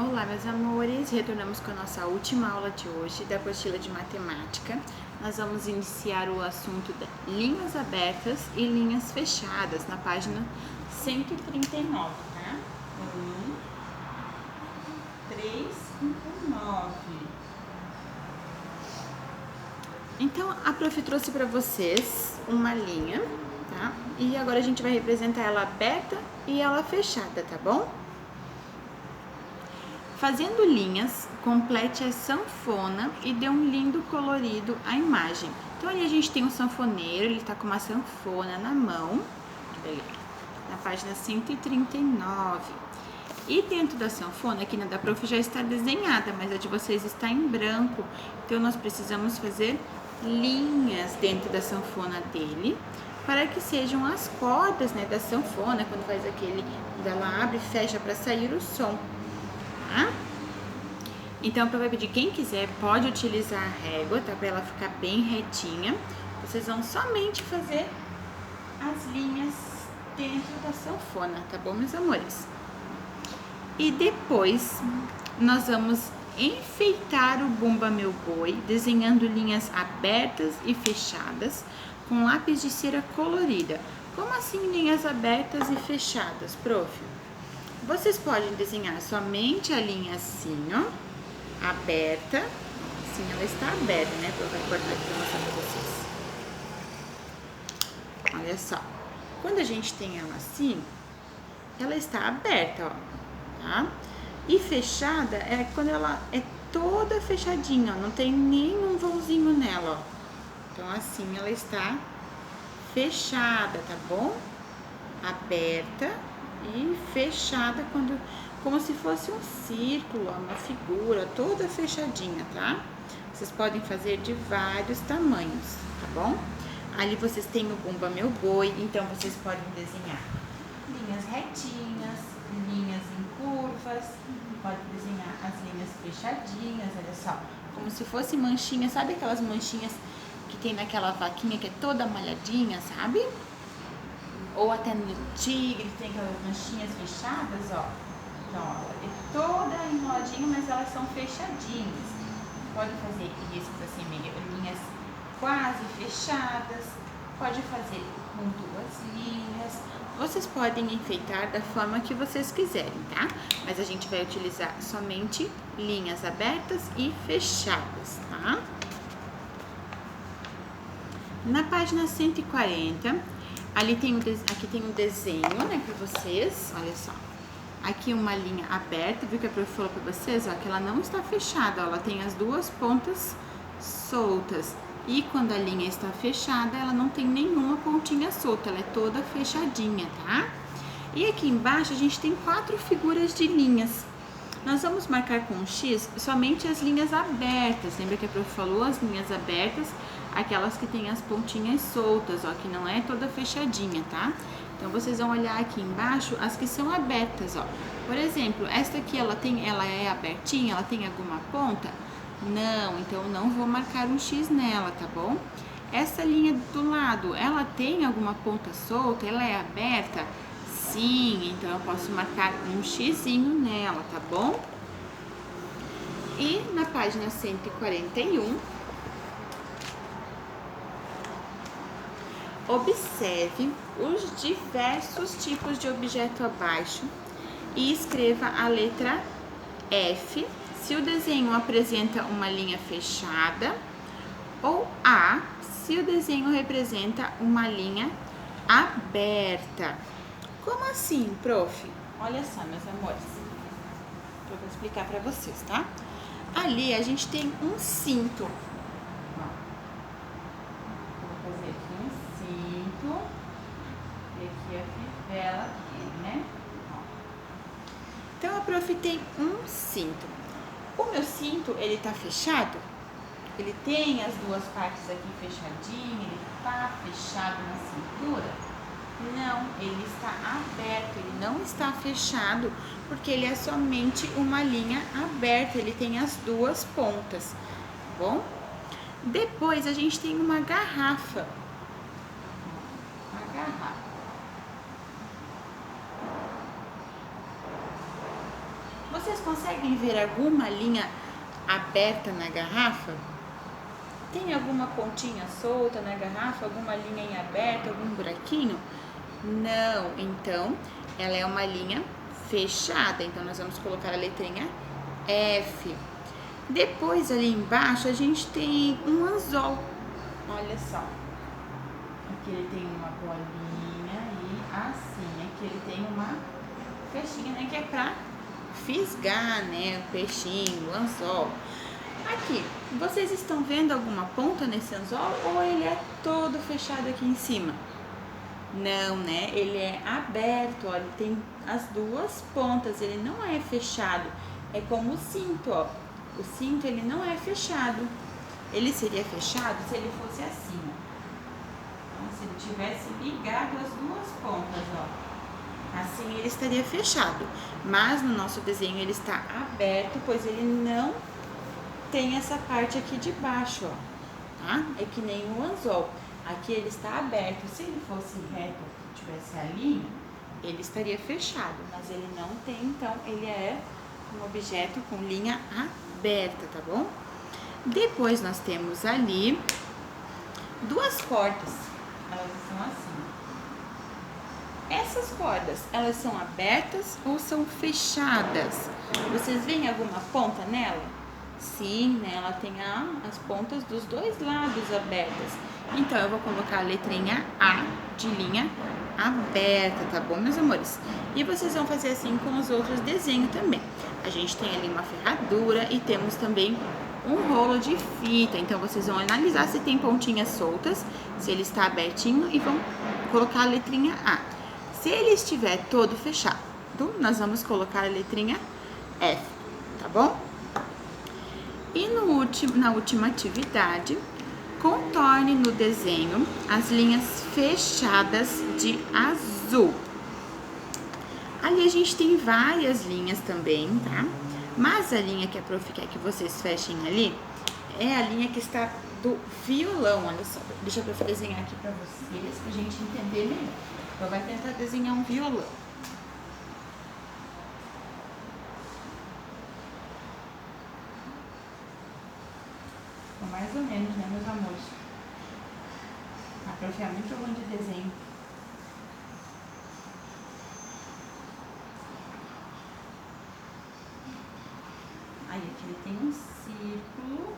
Olá, meus amores, retornamos com a nossa última aula de hoje da apostila de matemática. Nós vamos iniciar o assunto de linhas abertas e linhas fechadas na página 139, tá? 1, 3, 5, 9. Então, a prof trouxe para vocês uma linha, tá? E agora a gente vai representar ela aberta e ela fechada, tá bom? Fazendo linhas, complete a sanfona e dê um lindo colorido à imagem. Então ali a gente tem um sanfoneiro, ele está com uma sanfona na mão, na página 139. E dentro da sanfona, aqui na da prof já está desenhada, mas a de vocês está em branco. Então nós precisamos fazer linhas dentro da sanfona dele, para que sejam as cordas, né, da sanfona, quando faz aquele, quando ela abre e fecha para sair o som. Tá? Então, para pedir, quem quiser pode utilizar a régua, tá? Para ela ficar bem retinha. Vocês vão somente fazer as linhas dentro da sanfona, tá bom, meus amores? E depois nós vamos enfeitar o Bumba Meu Boi, desenhando linhas abertas e fechadas com lápis de cera colorida. Como assim linhas abertas e fechadas, prof? Vocês podem desenhar somente a linha assim, ó, aberta. Assim ela está aberta, né? Eu vou cortar aqui para mostrar para vocês. Olha só. Quando a gente tem ela assim, ela está aberta, ó, tá? E fechada é quando ela é toda fechadinha, ó, não tem nenhum vãozinho nela, ó. Então assim ela está fechada, tá bom? Aberta e fechada, quando, como se fosse um círculo, uma figura toda fechadinha, tá? Vocês podem fazer de vários tamanhos, tá bom? Ali vocês têm o Bumba Meu Boi, então vocês podem desenhar linhas retinhas, linhas em curvas, pode desenhar as linhas fechadinhas, olha só, como se fosse manchinha, sabe aquelas manchinhas que tem naquela vaquinha que é toda malhadinha, sabe? Ou até no tigre, tem aquelas manchinhas fechadas, ó. Então, ó, é toda enroladinha, mas elas são fechadinhas. Pode fazer riscos assim, meio linhas quase fechadas. Pode fazer com duas linhas. Vocês podem enfeitar da forma que vocês quiserem, tá? Mas a gente vai utilizar somente linhas abertas e fechadas, tá? Na página 140... aqui tem um desenho, né, para vocês, olha só. Aqui uma linha aberta, viu que a prof falou para vocês, ó, que ela não está fechada, ó, ela tem as duas pontas soltas. E quando a linha está fechada, ela não tem nenhuma pontinha solta, ela é toda fechadinha, tá? E aqui embaixo a gente tem 4 figuras de linhas. Nós vamos marcar com um X somente as linhas abertas. Lembra que a prof falou as linhas abertas? Aquelas que tem as pontinhas soltas, ó, que não é toda fechadinha, tá? Então, vocês vão olhar aqui embaixo as que são abertas, ó. Por exemplo, esta aqui, ela é abertinha, ela tem alguma ponta? Não, então eu não vou marcar um X nela, tá bom? Essa linha do lado, ela tem alguma ponta solta? Ela é aberta? Sim, então eu posso marcar um xizinho nela, tá bom? E na página 141... observe os diversos tipos de objeto abaixo e escreva a letra F se o desenho apresenta uma linha fechada, ou A se o desenho representa uma linha aberta. Como assim, prof? Olha só, meus amores, eu vou explicar para vocês, tá? Ali a gente tem um cinto. E aqui a fivela aqui, né? Então a prof tem um cinto. O meu cinto, ele tá fechado? Ele tem as duas partes aqui fechadinhas, ele tá fechado na cintura? Não, ele está aberto, ele não está fechado, porque ele é somente uma linha aberta, ele tem as duas pontas, tá bom? Depois a gente tem uma garrafa. Uma garrafa. Vocês conseguem ver alguma linha aberta na garrafa? Tem alguma pontinha solta na garrafa? Alguma linha em aberto? Algum buraquinho? Não, então ela é uma linha fechada. Então nós vamos colocar a letrinha F. Depois ali embaixo a gente tem um anzol. Olha só. Aqui ele tem uma bolinha e assim. Aqui ele tem uma fechinha, né? Que é pra fisgar, né? O peixinho, o anzol. Aqui, vocês estão vendo alguma ponta nesse anzol ou ele é todo fechado aqui em cima? Não, né? Ele é aberto, ó, ele tem as duas pontas, ele não é fechado. É como o cinto, ó. O cinto, ele não é fechado. Ele seria fechado se ele fosse assim, ó. Então, se ele tivesse ligado as duas pontas, ó. Assim ele estaria fechado. Mas no nosso desenho ele está aberto, pois ele não tem essa parte aqui de baixo, ó, tá? É que nem o anzol. Aqui ele está aberto. Se ele fosse reto, tivesse a linha, ele estaria fechado, mas ele não tem, então ele é um objeto com linha aberta, tá bom? Depois nós temos ali duas cordas. Elas são assim. Essas cordas, elas são abertas ou são fechadas? Vocês veem alguma ponta nela? Sim, né? Ela tem as pontas dos dois lados abertas. Então, eu vou colocar a letrinha A de linha aberta, tá bom, meus amores? E vocês vão fazer assim com os outros desenhos também. A gente tem ali uma ferradura e temos também um rolo de fita. Então, vocês vão analisar se tem pontinhas soltas, se ele está abertinho e vão colocar a letrinha A. Se ele estiver todo fechado, nós vamos colocar a letrinha F, tá bom? E na última atividade, contorne no desenho as linhas fechadas de azul. Ali a gente tem várias linhas também, tá? Mas a linha que a prof quer que vocês fechem ali é a linha que está do violão, olha só. Deixa a prof desenhar aqui pra vocês, pra gente entender melhor. Então vai tentar desenhar um violão. Mais ou menos, né, meus amores? A prof é muito ruim de desenho. Aí aqui ele tem um círculo.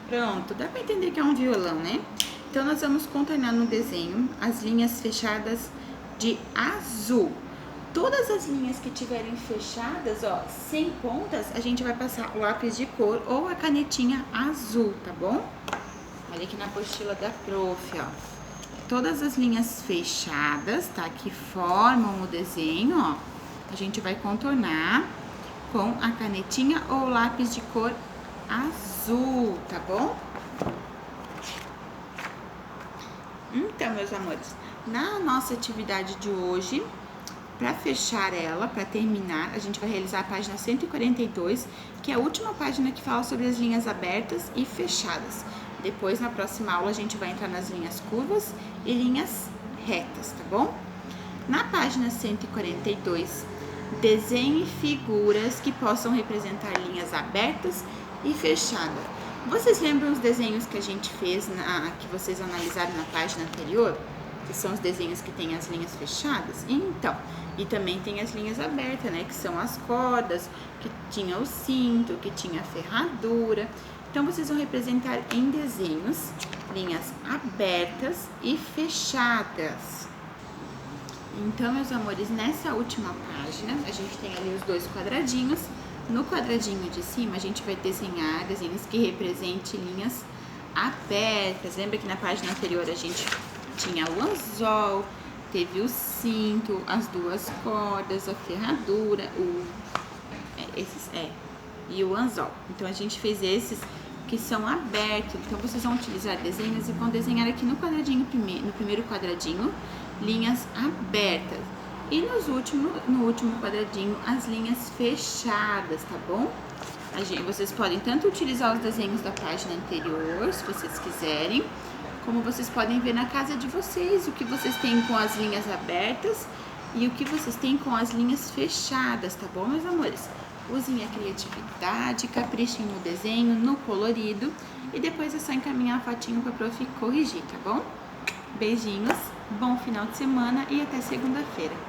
Pronto, dá pra entender que é um violão, né? Então nós vamos contornar no desenho as linhas fechadas de azul. Todas as linhas que tiverem fechadas, ó, sem pontas, a gente vai passar o lápis de cor ou a canetinha azul, tá bom? Olha aqui na apostila da prof, ó. Todas as linhas fechadas, tá? Que formam o desenho, ó. A gente vai contornar com a canetinha ou lápis de cor azul, tá bom? Então, meus amores, na nossa atividade de hoje, para fechar ela, para terminar, a gente vai realizar a página 142, que é a última página que fala sobre as linhas abertas e fechadas. Depois, na próxima aula, a gente vai entrar nas linhas curvas e linhas retas, tá bom? Na página 142, desenhe figuras que possam representar linhas abertas e fechadas. Vocês lembram os desenhos que a gente fez, que vocês analisaram na página anterior? Que são os desenhos que tem as linhas fechadas? Então, e também tem as linhas abertas, né? Que são as cordas, que tinha o cinto, que tinha a ferradura. Então, vocês vão representar em desenhos linhas abertas e fechadas. Então, meus amores, nessa última página, a gente tem ali os dois quadradinhos. No quadradinho de cima, a gente vai desenhar desenhos que representem linhas abertas. Lembra que na página anterior a gente tinha o anzol, teve o cinto, as duas cordas, a ferradura, e o anzol. Então, a gente fez esses que são abertos. Então, vocês vão utilizar desenhos e vão desenhar aqui no quadradinho, no primeiro quadradinho, linhas abertas. E no último quadradinho, as linhas fechadas, tá bom? Vocês podem tanto utilizar os desenhos da página anterior, se vocês quiserem, como vocês podem ver na casa de vocês, o que vocês têm com as linhas abertas e o que vocês têm com as linhas fechadas, tá bom, meus amores? Usem a criatividade, caprichem no desenho, no colorido e depois é só encaminhar a fotinho para a prof corrigir, tá bom? Beijinhos, bom final de semana e até segunda-feira.